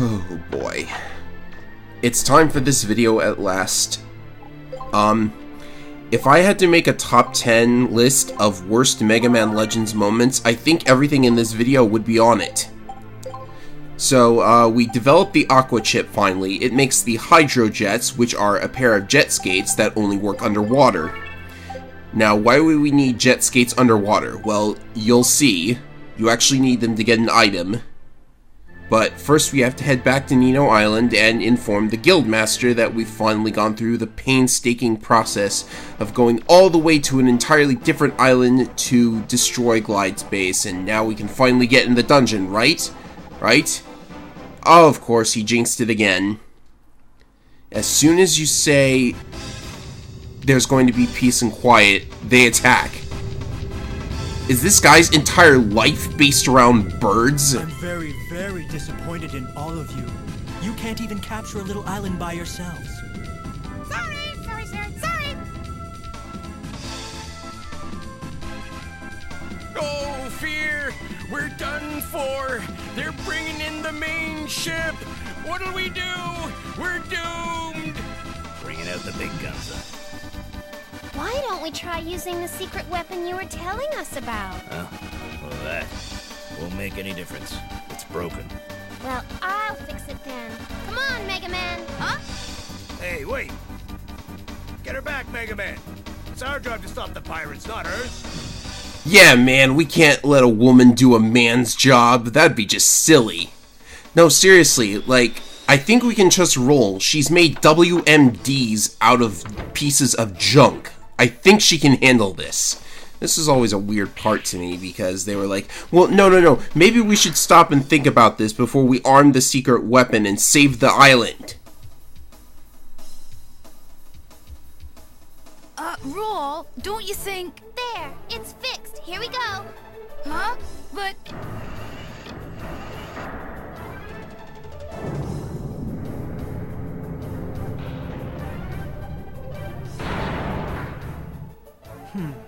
Oh boy. It's time for this video at last. If I had to make a top 10 list of worst Mega Man Legends moments, I think everything in this video would be on it. So, we developed the Aqua Chip finally. It makes the Hydro Jets, which are a pair of jet skates that only work underwater. Now, why would we need jet skates underwater? Well, you'll see. You actually need them to get an item. But first we have to head back to Nino Island and inform the Guildmaster that we've finally gone through the painstaking process of going all the way to an entirely different island to destroy Glide's base, and now we can finally get in the dungeon, right? Right? Oh, of course, he jinxed it again. As soon as you say there's going to be peace and quiet, they attack. Is this guy's entire life based around birds? I'm very, very disappointed in all of you. You can't even capture a little island by yourselves. Sorry. Oh, fear! We're done for! They're bringing in the main ship! What'll we do? We're doomed! Bringing out the big guns, huh? Why don't we try using the secret weapon you were telling us about? Well, that won't make any difference. It's broken. Well, I'll fix it then. Come on, Mega Man. Huh? Hey, wait! Get her back, Mega Man! It's our job to stop the pirates, not hers! Yeah, man, we can't let a woman do a man's job. That'd be just silly. No, seriously, like, I think we can just roll. She's made WMDs out of pieces of junk. I think she can handle this. This is always a weird part to me because they were like, well, no. Maybe we should stop and think about this before we arm the secret weapon and save the island. Roll, don't you think... There, it's fixed. Here we go. Huh? But...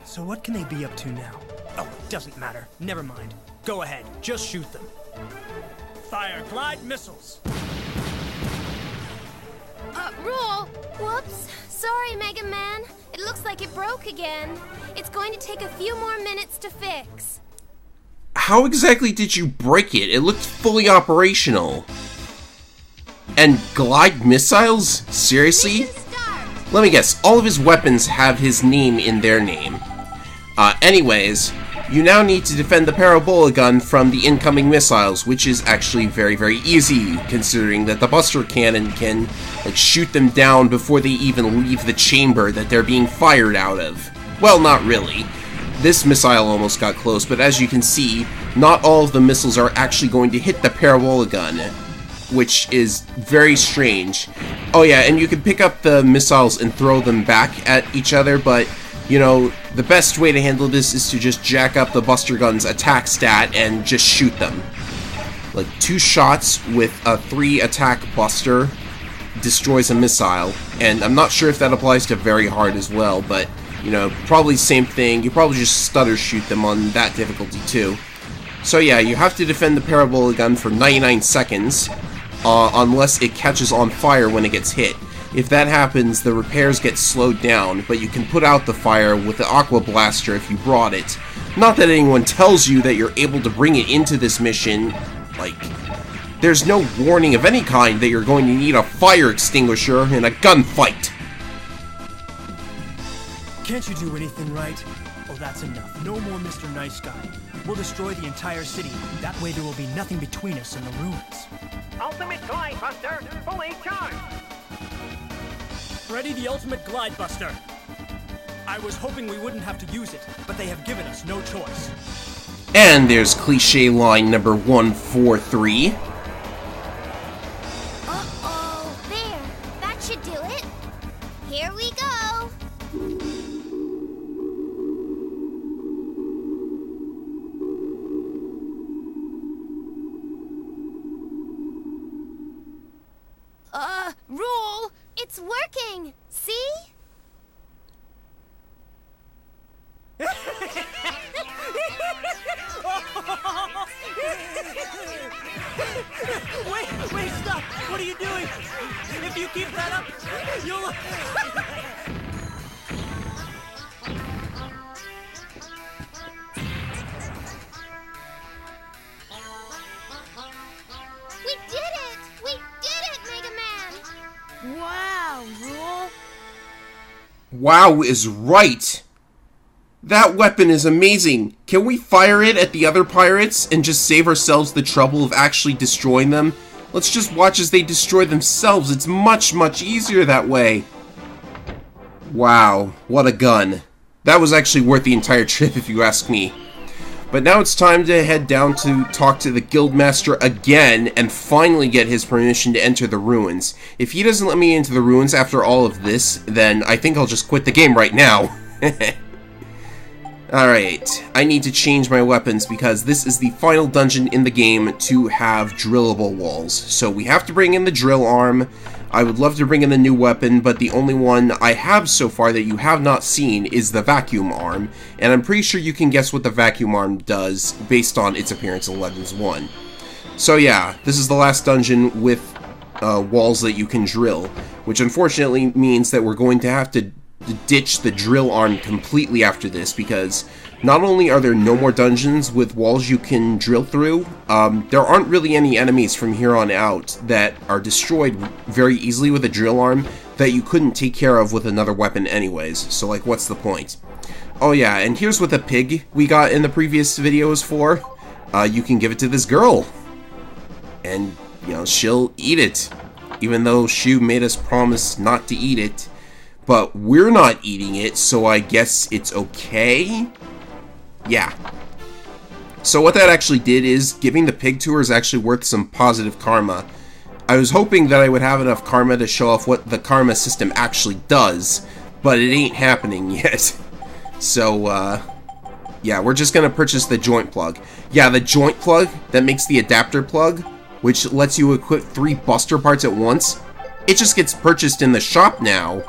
So what can they be up to now? Oh, doesn't matter. Never mind. Go ahead. Just shoot them. Fire glide missiles. Roll! Whoops. Sorry, Mega Man. It looks like it broke again. It's going to take a few more minutes to fix. How exactly did you break it? It looked fully operational. And glide missiles? Seriously? Mission start. Let me guess, all of his weapons have his name in their name. Anyways, you now need to defend the parabola gun from the incoming missiles, which is actually very, very easy, considering that the Buster Cannon can, like, shoot them down before they even leave the chamber that they're being fired out of. Well, not really. This missile almost got close, but as you can see, not all of the missiles are actually going to hit the parabola gun, which is very strange. Oh yeah, and you can pick up the missiles and throw them back at each other, but, you know, the best way to handle this is to just jack up the Buster Gun's attack stat and just shoot them. Like, 2 shots with a 3 attack Buster destroys a missile, and I'm not sure if that applies to very hard as well, but, you know, probably same thing. You probably just stutter shoot them on that difficulty too. So yeah, you have to defend the parabola gun for 99 seconds, unless it catches on fire when it gets hit. If that happens, the repairs get slowed down, but you can put out the fire with the Aqua Blaster if you brought it. Not that anyone tells you that you're able to bring it into this mission. Like, there's no warning of any kind that you're going to need a fire extinguisher in a gunfight. Can't you do anything right? Oh, that's enough. No more Mr. Nice Guy. We'll destroy the entire city. That way there will be nothing between us and the ruins. Ultimate Glide Buster, fully charged! Ready the Ultimate Glide Buster. I was hoping we wouldn't have to use it, but they have given us no choice. And there's cliche line number 143. Uh-oh. There. That should do it. Here we go. Roll! It's working. See? Wait, stop! What are you doing? If you keep that up, you'll... We did it! We did it, Mega Man! Wow, Rule. Wow is right. That weapon is amazing. Can we fire it at the other pirates and just save ourselves the trouble of actually destroying them? Let's just watch as they destroy themselves. It's much, much easier that way. Wow, what a gun. That was actually worth the entire trip if you ask me. But now it's time to head down to talk to the Guildmaster again and finally get his permission to enter the ruins. If he doesn't let me into the ruins after all of this, then I think I'll just quit the game right now. Alright, I need to change my weapons because this is the final dungeon in the game to have drillable walls. So we have to bring in the drill arm. I would love to bring in the new weapon, but the only one I have so far that you have not seen is the vacuum arm. And I'm pretty sure you can guess what the vacuum arm does based on its appearance in Legends 1. So yeah, this is the last dungeon with walls that you can drill, which unfortunately means that we're going to have to ditch the drill arm completely after this, because not only are there no more dungeons with walls you can drill through, there aren't really any enemies from here on out that are destroyed very easily with a drill arm that you couldn't take care of with another weapon anyways, so like what's the point? Oh yeah, and here's what the pig we got in the previous video is for. You can give it to this girl, and you know, she'll eat it, even though Shu made us promise not to eat it. But we're not eating it, so I guess it's okay? Yeah. So what that actually did is, giving the pig to her is actually worth some positive karma. I was hoping that I would have enough karma to show off what the karma system actually does, but it ain't happening yet. So, yeah, we're just gonna purchase the joint plug. Yeah, the joint plug that makes the adapter plug, which lets you equip 3 buster parts at once, it just gets purchased in the shop now.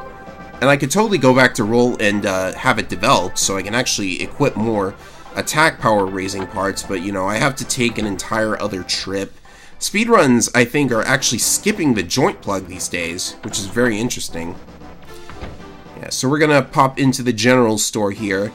And I could totally go back to roll and have it developed so I can actually equip more attack power raising parts, but you know, I have to take an entire other trip. Speedruns, I think, are actually skipping the joint plug these days, which is very interesting. Yeah, so we're gonna pop into the general store here.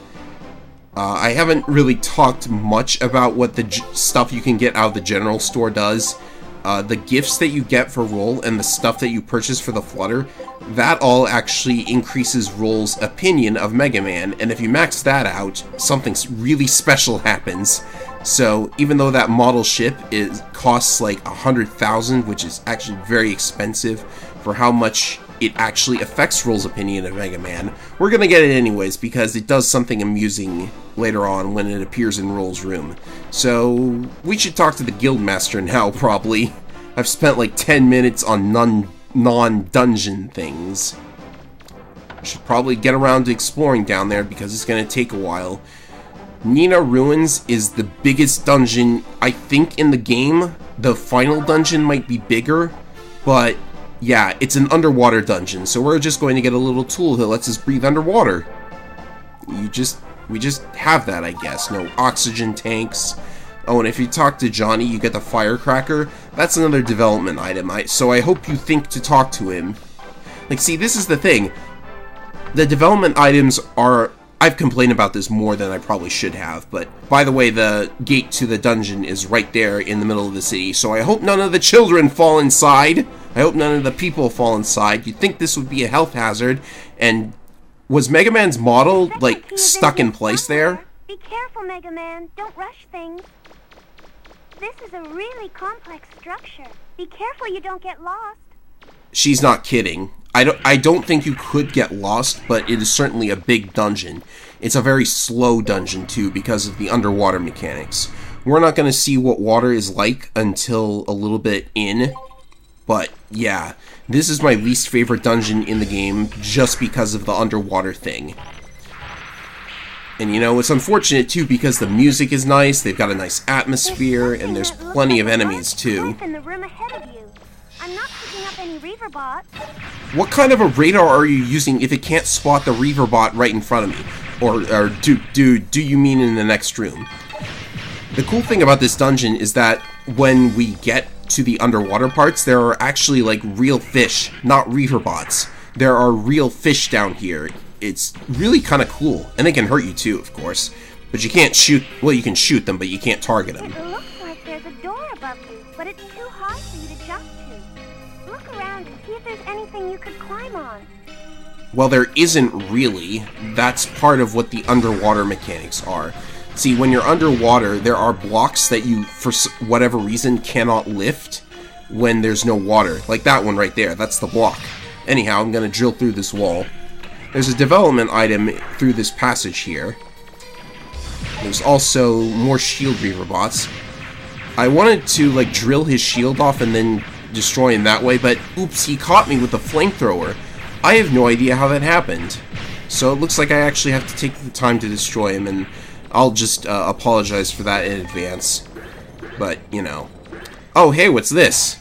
I haven't really talked much about what the stuff you can get out of the general store does. The gifts that you get for Roll and the stuff that you purchase for the Flutter, that all actually increases Roll's opinion of Mega Man, and if you max that out, something really special happens. So even though that model ship costs like 100,000, which is actually very expensive for how much it actually affects Roll's opinion of Mega Man, we're gonna get it anyways because it does something amusing later on when it appears in Roll's room. So we should talk to the Guildmaster now, probably. I've spent like 10 minutes on non-dungeon things. I should probably get around to exploring down there because it's gonna take a while. Nina Ruins is the biggest dungeon, I think, in the game. The final dungeon might be bigger, but yeah, it's an underwater dungeon, so we're just going to get a little tool that lets us breathe underwater. We just have that, I guess. No oxygen tanks. Oh, and if you talk to Johnny, you get the firecracker. That's another development item, so I hope you think to talk to him. Like, see, this is the thing. The development items are... I've complained about this more than I probably should have, but by the way, the gate to the dungeon is right there in the middle of the city, so I hope none of the children fall inside. I hope none of the people fall inside. You'd think this would be a health hazard, and was Mega Man's model, like, stuck in place there? Be careful, Mega Man. Don't rush things. This is a really complex structure. Be careful you don't get lost. She's not kidding. I don't think you could get lost, but it is certainly a big dungeon. It's a very slow dungeon, too, because of the underwater mechanics. We're not going to see what water is like until a little bit in, but yeah, this is my least favorite dungeon in the game just because of the underwater thing. And you know, it's unfortunate, too, because the music is nice, they've got a nice atmosphere, and there's plenty of enemies, too. In the room ahead of you. I'm not picking up any Reaverbot. What kind of a radar are you using if it can't spot the Reaverbot right in front of me? Or do you mean in the next room? The cool thing about this dungeon is that when we get to the underwater parts, there are actually, like, real fish, not reaver bots. There are real fish down here. It's really kind of cool, and they can hurt you too, of course. But you can't shoot, well, you can shoot them, but you can't target them. It looks like there's a door above you, but it's too high for you to jump to. Look around and see if there's anything you could climb on. Well, there isn't really. That's part of what the underwater mechanics are. See, when you're underwater, there are blocks that you, for whatever reason, cannot lift when there's no water. Like that one right there, that's the block. Anyhow, I'm going to drill through this wall. There's a development item through this passage here. There's also more shield reaver bots. I wanted to, like, drill his shield off and then destroy him that way, but oops, he caught me with a flamethrower. I have no idea how that happened. So it looks like I actually have to take the time to destroy him, and I'll just apologize for that in advance. But, you know. Oh, hey, what's this?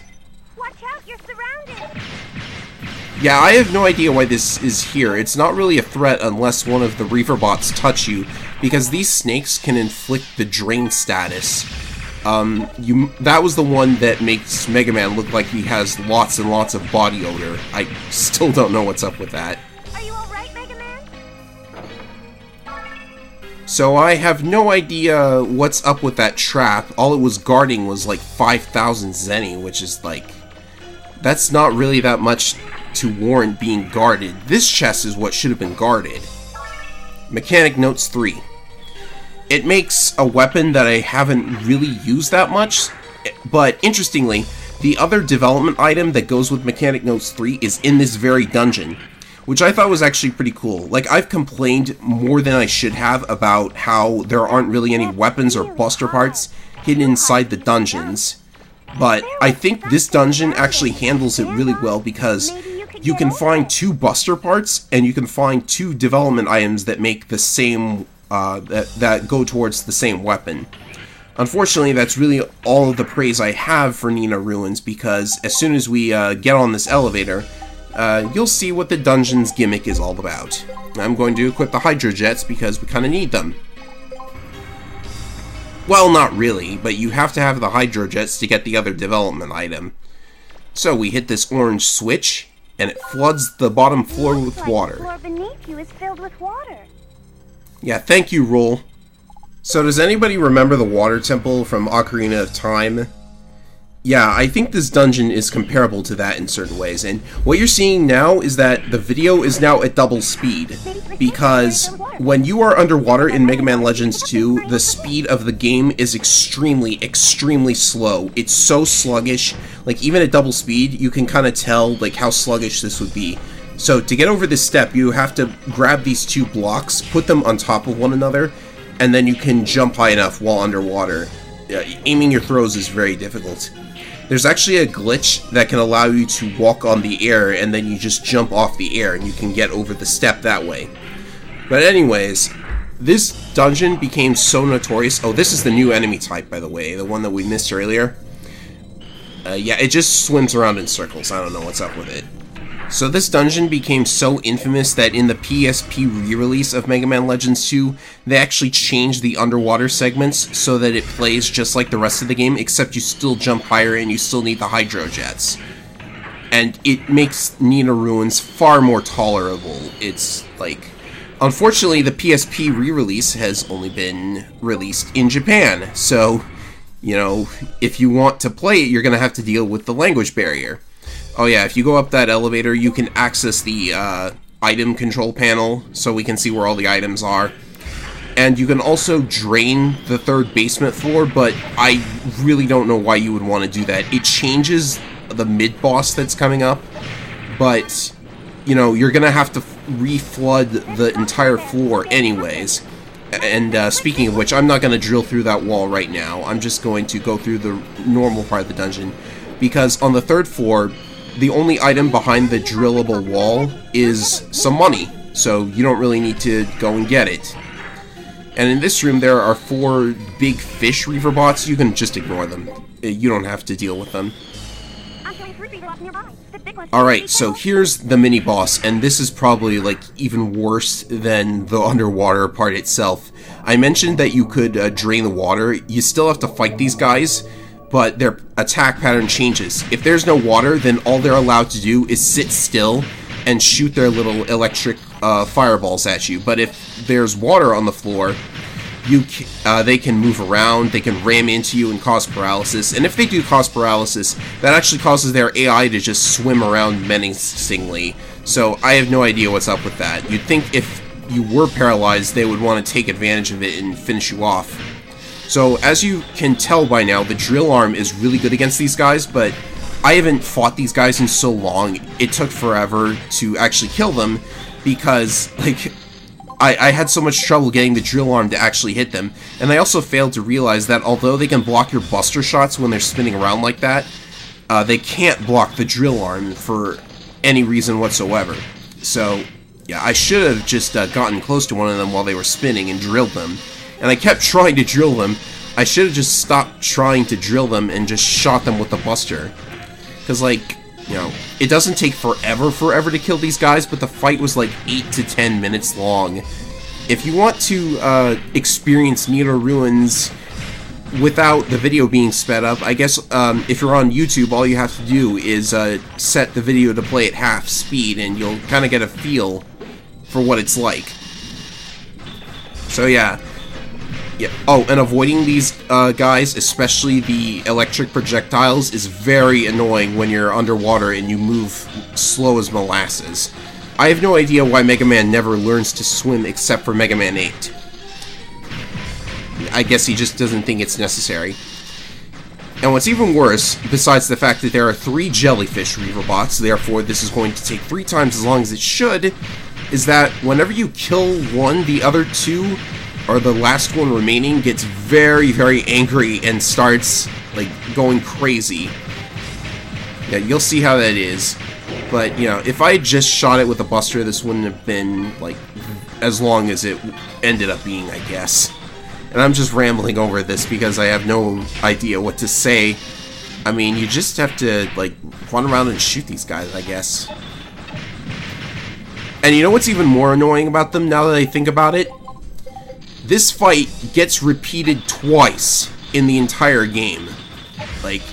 Watch out, you're surrounded! Yeah, I have no idea why this is here. It's not really a threat unless one of the reaver bots touch you, because these snakes can inflict the drain status. That was the one that makes Mega Man look like he has lots and lots of body odor. I still don't know what's up with that. Are you alright, Mega Man? So I have no idea what's up with that trap. All it was guarding was like 5,000 Zenny, which is like... That's not really that much to warrant being guarded. This chest is what should have been guarded. Mechanic Notes 3. It makes a weapon that I haven't really used that much, but interestingly, the other development item that goes with Mechanic Notes 3 is in this very dungeon, which I thought was actually pretty cool. Like, I've complained more than I should have about how there aren't really any weapons or buster parts hidden inside the dungeons, but I think this dungeon actually handles it really well because you can find 2 buster parts and you can find 2 development items that make the same that go towards the same weapon. Unfortunately, that's really all of the praise I have for Nina Ruins, because as soon as we get on this elevator, you'll see what the dungeon's gimmick is all about. I'm going to equip the Hydro Jets because we kind of need them. Well, not really, but you have to have the Hydro Jets to get the other development item. So we hit this orange switch, and it floods the bottom floor with water. The floor beneath you is filled with water. Yeah, thank you, Roll. So does anybody remember the water temple from Ocarina of Time? Yeah, I think this dungeon is comparable to that in certain ways, and what you're seeing now is that the video is now at double speed, because when you are underwater in Mega Man Legends 2, the speed of the game is extremely, extremely slow. It's so sluggish, like even at double speed, you can kind of tell like how sluggish this would be. So to get over this step, you have to grab these 2 blocks, put them on top of one another, and then you can jump high enough while underwater. Aiming your throws is very difficult. There's actually a glitch that can allow you to walk on the air, and then you just jump off the air, and you can get over the step that way. But anyways, this dungeon became so notorious. Oh, this is the new enemy type, by the way, the one that we missed earlier. Yeah, it just swims around in circles. I don't know what's up with it. So this dungeon became so infamous that in the PSP re-release of Mega Man Legends 2, they actually changed the underwater segments so that it plays just like the rest of the game, except you still jump higher and you still need the Hydro Jets. And it makes Nina Ruins far more tolerable. It's like... Unfortunately, the PSP re-release has only been released in Japan, so, you know, if you want to play it, you're going to have to deal with the language barrier. Oh yeah, if you go up that elevator, you can access the item control panel, so we can see where all the items are. And you can also drain the 3rd basement floor, but I really don't know why you would want to do that. It changes the mid-boss that's coming up, but, you know, you're going to have to re-flood the entire floor anyways. And speaking of which, I'm not going to drill through that wall right now. I'm just going to go through the normal part of the dungeon, because on the 3rd floor, the only item behind the drillable wall is some money, so you don't really need to go and get it. And in this room there are 4 big fish reaver bots. You can just ignore them. You don't have to deal with them. Alright, so here's the mini-boss, and this is probably like even worse than the underwater part itself. I mentioned that you could drain the water. You still have to fight these guys, but their attack pattern changes. If there's no water, then all they're allowed to do is sit still and shoot their little electric fireballs at you. But if there's water on the floor, they can move around, they can ram into you and cause paralysis. And if they do cause paralysis, that actually causes their AI to just swim around menacingly. So I have no idea what's up with that. You'd think if you were paralyzed, they would want to take advantage of it and finish you off. So as you can tell by now, the drill arm is really good against these guys, but I haven't fought these guys in so long, it took forever to actually kill them, because, like, I had so much trouble getting the drill arm to actually hit them, and I also failed to realize that although they can block your buster shots when they're spinning around like that, they can't block the drill arm for any reason whatsoever. So, yeah, I should have just gotten close to one of them while they were spinning and drilled them. And I kept trying to drill them. I should have just stopped trying to drill them and just shot them with the buster. Because, like, you know, it doesn't take forever to kill these guys, but the fight was like 8 to 10 minutes long. If you want to experience Neater Ruins without the video being sped up, I guess if you're on YouTube, all you have to do is set the video to play at half speed, and you'll kind of get a feel for what it's like. So yeah. Oh, and avoiding these guys, especially the electric projectiles, is very annoying when you're underwater and you move slow as molasses. I have no idea why Mega Man never learns to swim except for Mega Man 8. I guess he just doesn't think it's necessary. And what's even worse, besides the fact that there are 3 jellyfish Reaverbots, therefore this is going to take 3 times as long as it should, is that whenever you kill one, the other 2, or the last one remaining, gets very, very angry and starts, like, going crazy. Yeah, you'll see how that is. But, you know, if I had just shot it with a buster, this wouldn't have been, like, as long as it ended up being, I guess. And I'm just rambling over this because I have no idea what to say. I mean, you just have to, like, run around and shoot these guys, I guess. And you know what's even more annoying about them now that I think about it? This fight gets repeated twice in the entire game. Like,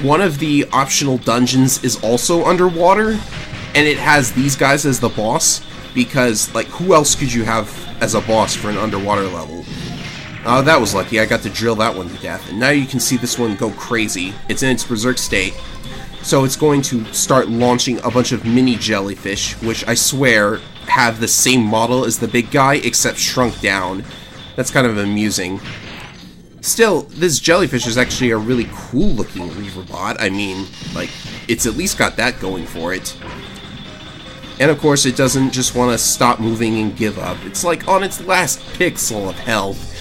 one of the optional dungeons is also underwater, and it has these guys as the boss, because, like, who else could you have as a boss for an underwater level? That was lucky, I got to drill that one to death, and now you can see this one go crazy. It's in its berserk state, so it's going to start launching a bunch of mini jellyfish, which I swear have the same model as the big guy, except shrunk down. That's kind of amusing. Still, this jellyfish is actually a really cool-looking Reaverbot. I mean, like, it's at least got that going for it. And of course, it doesn't just want to stop moving and give up. It's like on its last pixel of health.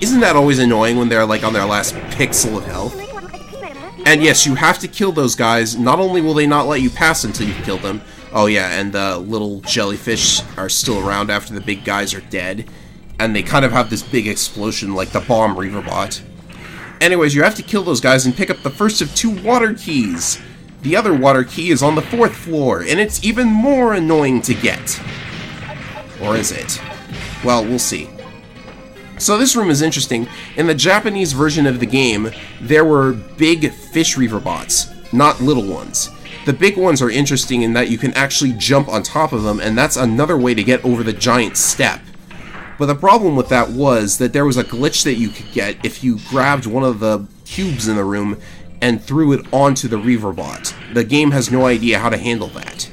Isn't that always annoying when they're, like, on their last pixel of health? And yes, you have to kill those guys. Not only will they not let you pass until you kill them. Oh yeah, and the little jellyfish are still around after the big guys are dead. And they kind of have this big explosion like the bomb Reaverbot. Anyways, you have to kill those guys and pick up the first of 2 water keys. The other water key is on the 4th floor, and it's even more annoying to get. Or is it? Well, we'll see. So this room is interesting. In the Japanese version of the game, there were big fish Reaverbots, not little ones. The big ones are interesting in that you can actually jump on top of them, and that's another way to get over the giant step. But the problem with that was that there was a glitch that you could get if you grabbed one of the cubes in the room and threw it onto the Reaverbot. The game has no idea how to handle that.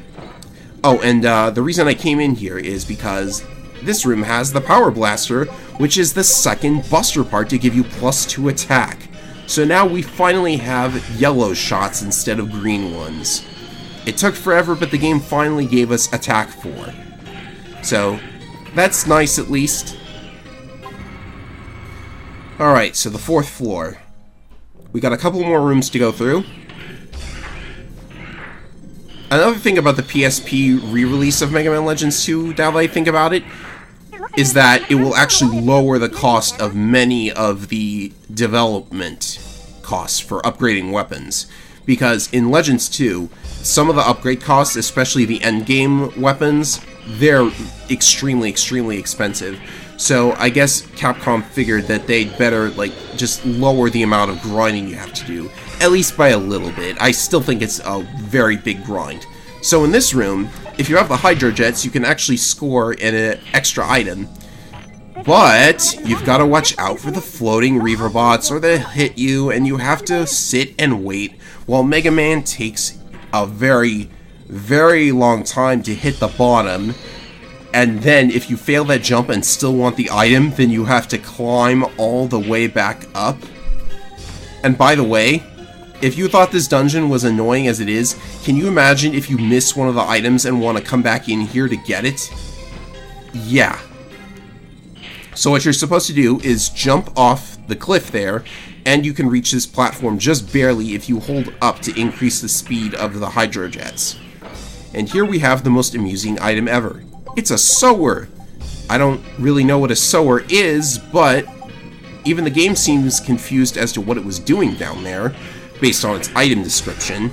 Oh, and the reason I came in here is because this room has the Power Blaster, which is the second buster part to give you +2 attack. So now we finally have yellow shots instead of green ones. It took forever, but the game finally gave us attack 4. So that's nice, at least. Alright, so the 4th floor. We got a couple more rooms to go through. Another thing about the PSP re-release of Mega Man Legends 2, now that I think about it, is that it will actually lower the cost of many of the development costs for upgrading weapons. Because in Legends 2, some of the upgrade costs, especially the endgame weapons, they're extremely, extremely expensive. So I guess Capcom figured that they'd better, like, just lower the amount of grinding you have to do, at least by a little bit. I still think it's a very big grind. So in this room, if you have the Hydro Jets, you can actually score an extra item. But you've got to watch out for the floating Reaver bots, or they'll hit you, and you have to sit and wait while Mega Man takes a very, very long time to hit the bottom. And then, if you fail that jump and still want the item, then you have to climb all the way back up. And by the way, if you thought this dungeon was annoying as it is, can you imagine if you miss one of the items and want to come back in here to get it? Yeah. So what you're supposed to do is jump off the cliff there, and you can reach this platform just barely if you hold up to increase the speed of the Hydro Jets. And here we have the most amusing item ever. It's a sower! I don't really know what a sower is, but even the game seems confused as to what it was doing down there, based on its item description.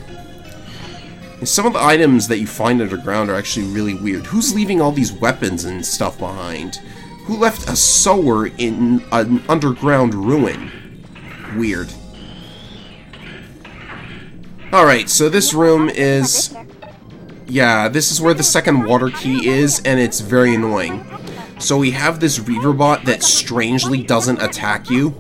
And some of the items that you find underground are actually really weird. Who's leaving all these weapons and stuff behind? Who left a sower in an underground ruin? Weird. Alright, so this room is... yeah, this is where the second water key is, and it's very annoying. So we have this Reaver bot that strangely doesn't attack you,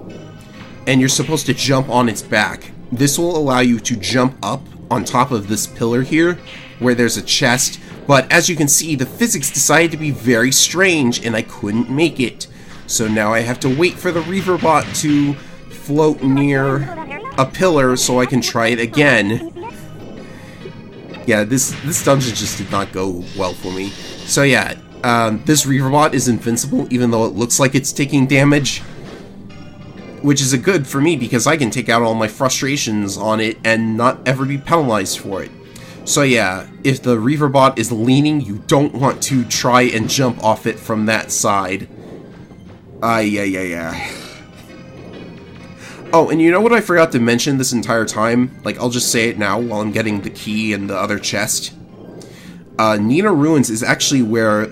and you're supposed to jump on its back. This will allow you to jump up on top of this pillar here, where there's a chest, but as you can see, the physics decided to be very strange, and I couldn't make it. So now I have to wait for the Reaver bot to float near a pillar so I can try it again. Yeah, this dungeon just did not go well for me. So yeah, this Reaver bot is invincible, even though it looks like it's taking damage. Which is a good for me, because I can take out all my frustrations on it and not ever be penalized for it. So yeah, if the Reaver bot is leaning, you don't want to try and jump off it from that side. Yeah. Oh, and you know what I forgot to mention this entire time? Like, I'll just say it now while I'm getting the key and the other chest. Nina Ruins is actually where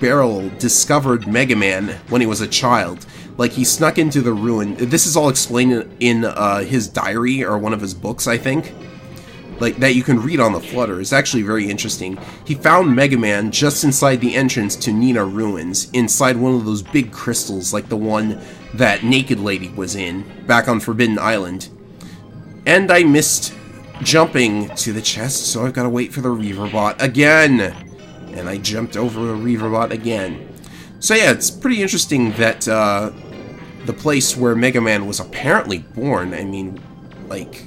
Beryl discovered Mega Man when he was a child. Like, he snuck into the ruin. This is all explained in his diary, or one of his books, I think. Like, that you can read on the Flutter. It's actually very interesting. He found Mega Man just inside the entrance to Nina Ruins, inside one of those big crystals, like the one that Naked Lady was in, back on Forbidden Island. And I missed jumping to the chest, so I've got to wait for the Reaver bot again. And I jumped over the Reaver bot again. So yeah, it's pretty interesting that the place where Mega Man was apparently born, I mean, like,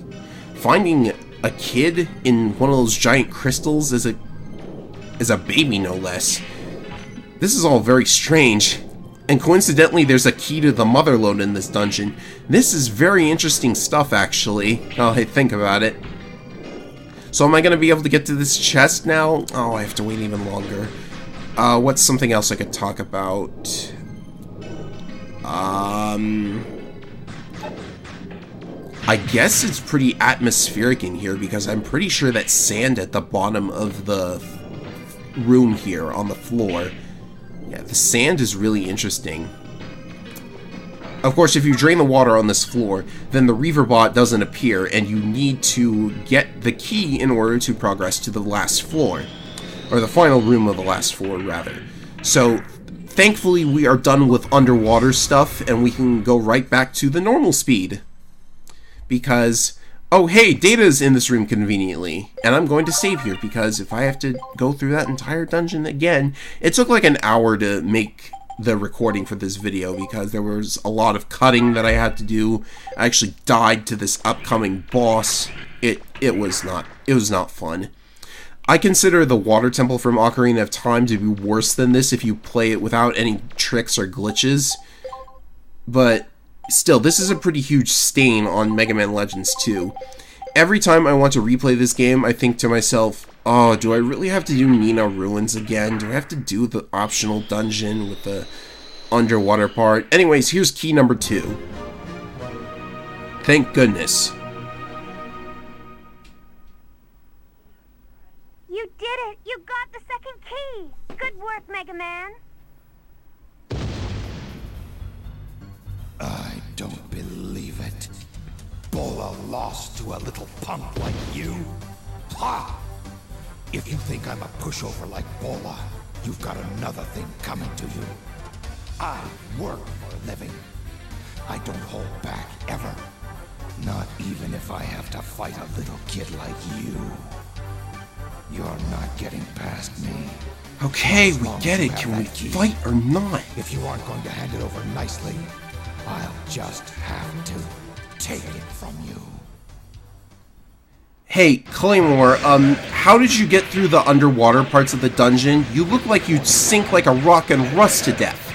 finding a kid in one of those giant crystals as a baby, no less. This is all very strange. And coincidentally, there's a key to the Motherlode in this dungeon. This is very interesting stuff, actually, now I think about it. So am I going to be able to get to this chest now? Oh, I have to wait even longer. What's something else I could talk about? I guess it's pretty atmospheric in here, because I'm pretty sure that's sand at the bottom of the room here on the floor. Yeah, the sand is really interesting. Of course, if you drain the water on this floor, then the Reaver bot doesn't appear, and you need to get the key in order to progress to the last floor. Or the final room of the last floor, rather. So, thankfully, we are done with underwater stuff, and we can go right back to the normal speed. Because, oh hey, Data's in this room conveniently, and I'm going to save here, because if I have to go through that entire dungeon again, it took like an hour to make the recording for this video, because there was a lot of cutting that I had to do. I actually died to this upcoming boss. It was not fun. I consider the Water Temple from Ocarina of Time to be worse than this if you play it without any tricks or glitches. But still, this is a pretty huge stain on Mega Man Legends 2. Every time I want to replay this game, I think to myself, oh, do I really have to do Nina Ruins again? Do I have to do the optional dungeon with the underwater part? Anyways, here's key number 2. Thank goodness. You did it! You got the second key! Good work, Mega Man! a loss to a little punk like you? Ha! If you think I'm a pushover like Bola, you've got another thing coming to you. I work for a living. I don't hold back, ever. Not even if I have to fight a little kid like you. You're not getting past me. Okay, we get it. Can we fight or not? If you aren't going to hand it over nicely, I'll just have to take it from you. Hey, Claymore, how did you get through the underwater parts of the dungeon? You look like you'd sink like a rock and rust to death.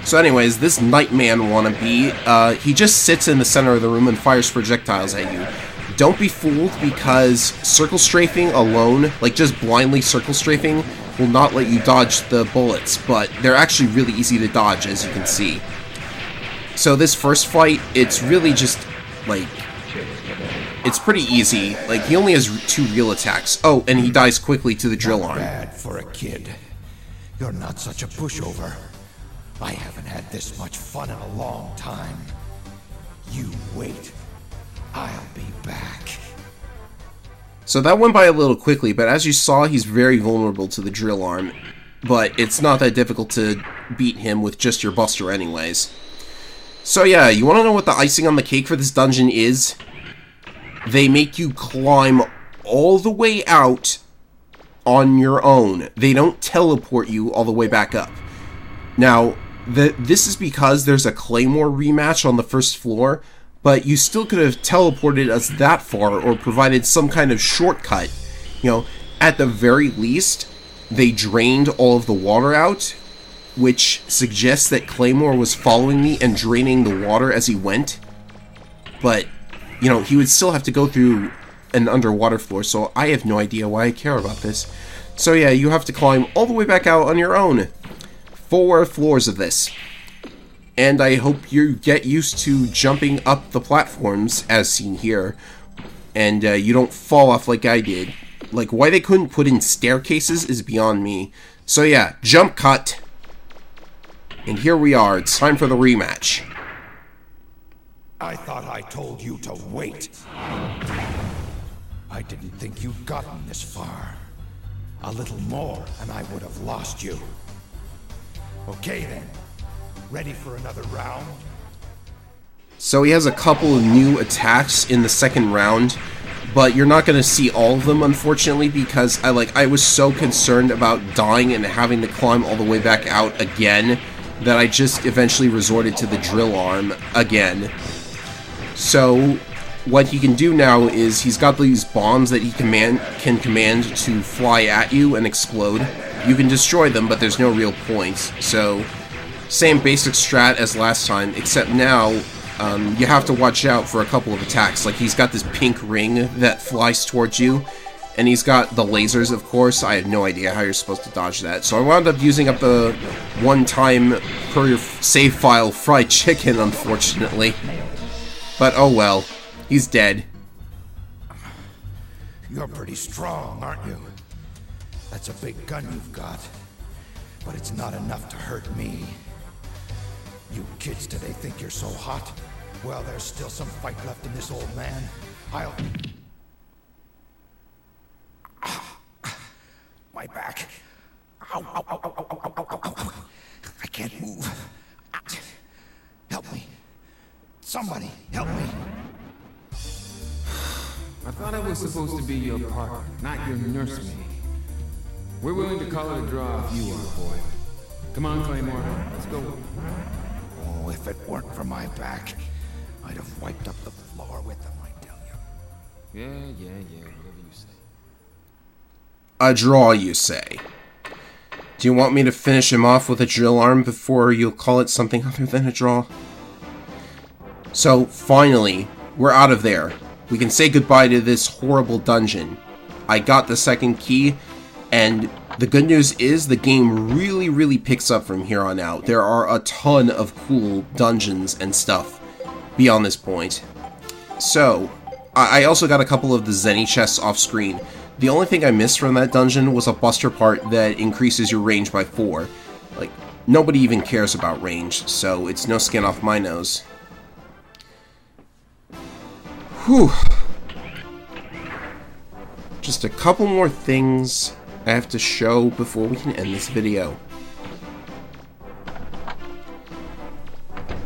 So anyways, this Nightman wannabe, he just sits in the center of the room and fires projectiles at you. Don't be fooled, because circle strafing alone, like just blindly circle strafing, will not let you dodge the bullets, but they're actually really easy to dodge, as you can see. So this first fight, it's really just, like, it's pretty easy. Like, he only has 2 real attacks. Oh, and he dies quickly to the drill arm. Bad for a kid. You're not such a pushover. I haven't had this much fun in a long time. You wait. I'll be back. So that went by a little quickly, but as you saw, he's very vulnerable to the drill arm. But it's not that difficult to beat him with just your buster anyways. So yeah, you want to know what the icing on the cake for this dungeon is? They make you climb all the way out on your own. They don't teleport you all the way back up. Now, this is because there's a Claymore rematch on the first floor, but you still could have teleported us that far or provided some kind of shortcut. You know, at the very least, they drained all of the water out, which suggests that Claymore was following me and draining the water as he went. But, you know, he would still have to go through an underwater floor, so I have no idea why I care about this. So yeah, you have to climb all the way back out on your own. 4 floors of this. And I hope you get used to jumping up the platforms, as seen here, and you don't fall off like I did. Like, why they couldn't put in staircases is beyond me. So yeah, jump cut. And here we are, it's time for the rematch. I thought I told you to wait. I didn't think you'd gotten this far. A little more, and I would have lost you. Okay then. Ready for another round? So he has a couple of new attacks in the second round, but you're not going to see all of them, unfortunately, because I was so concerned about dying and having to climb all the way back out again that I just eventually resorted to the drill arm again. So what he can do now is he's got these bombs that he can command to fly at you and explode. You can destroy them, but there's no real point. So same basic strat as last time, except now you have to watch out for a couple of attacks. Like, he's got this pink ring that flies towards you, and he's got the lasers, of course. I had no idea how you're supposed to dodge that. So I wound up using up the one-time per your save file fried chicken, unfortunately. But oh well, he's dead. You're pretty strong, aren't you? That's a big gun you've got, but it's not enough to hurt me. You kids, do they think you're so hot? Well, there's still some fight left in this old man. My back. Ow, ow, ow, ow, ow, ow, ow, ow, ow. I can't move. Help me. Somebody, help me. I thought I was supposed to be your partner, not your nursemaid. We're willing to call it a draw if you are, boy. Come on, Claymore, let's go. Oh, if it weren't for my back, I'd have wiped up the floor with them, I tell you. Yeah, whatever you say. A draw, you say? Do you want me to finish him off with a drill arm before you'll call it something other than a draw? So, finally, we're out of there. We can say goodbye to this horrible dungeon. I got the second key, and the good news is the game really picks up from here on out. There are a ton of cool dungeons and stuff beyond this point. So, I also got a couple of the Zenny chests off screen. The only thing I missed from that dungeon was a buster part that increases your range by 4. Like, nobody even cares about range, so it's no skin off my nose. Whew. Just a couple more things I have to show before we can end this video.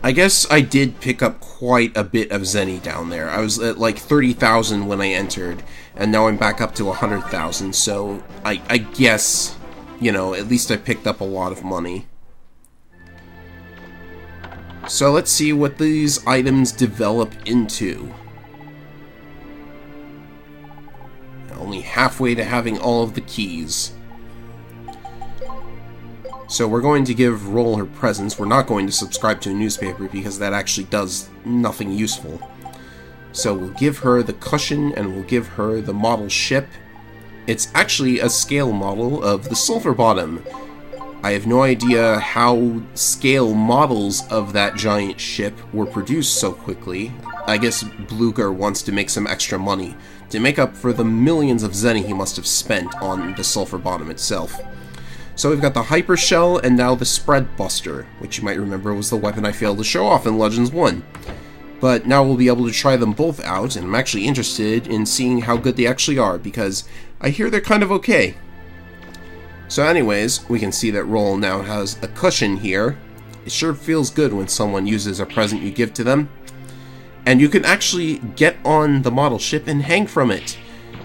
I guess I did pick up quite a bit of Zenny down there. I was at like 30,000 when I entered, and now I'm back up to 100,000, so I guess, you know, at least I picked up a lot of money. So let's see what these items develop into. Only halfway to having all of the keys. So we're going to give Roll her presents. We're not going to subscribe to a newspaper because that actually does nothing useful. So we'll give her the cushion and we'll give her the model ship. It's actually a scale model of the Sulphur Bottom. I have no idea how scale models of that giant ship were produced so quickly. I guess Bluger wants to make some extra money to make up for the millions of Zenny he must have spent on the Sulphur Bottom itself. So we've got the Hyper Shell and now the Spread Buster, which you might remember was the weapon I failed to show off in Legends 1. But now we'll be able to try them both out, and I'm actually interested in seeing how good they actually are, because I hear they're kind of okay. So anyways, we can see that Roll now has a cushion here. It sure feels good when someone uses a present you give to them. And you can actually get on the model ship and hang from it.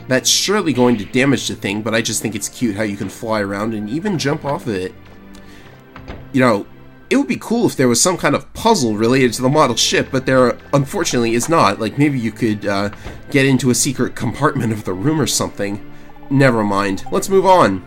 That's surely going to damage the thing, but I just think it's cute how you can fly around and even jump off of it. You know, it would be cool if there was some kind of puzzle related to the model ship, but there unfortunately is not. Like, maybe you could get into a secret compartment of the room or something. Never mind. Let's move on.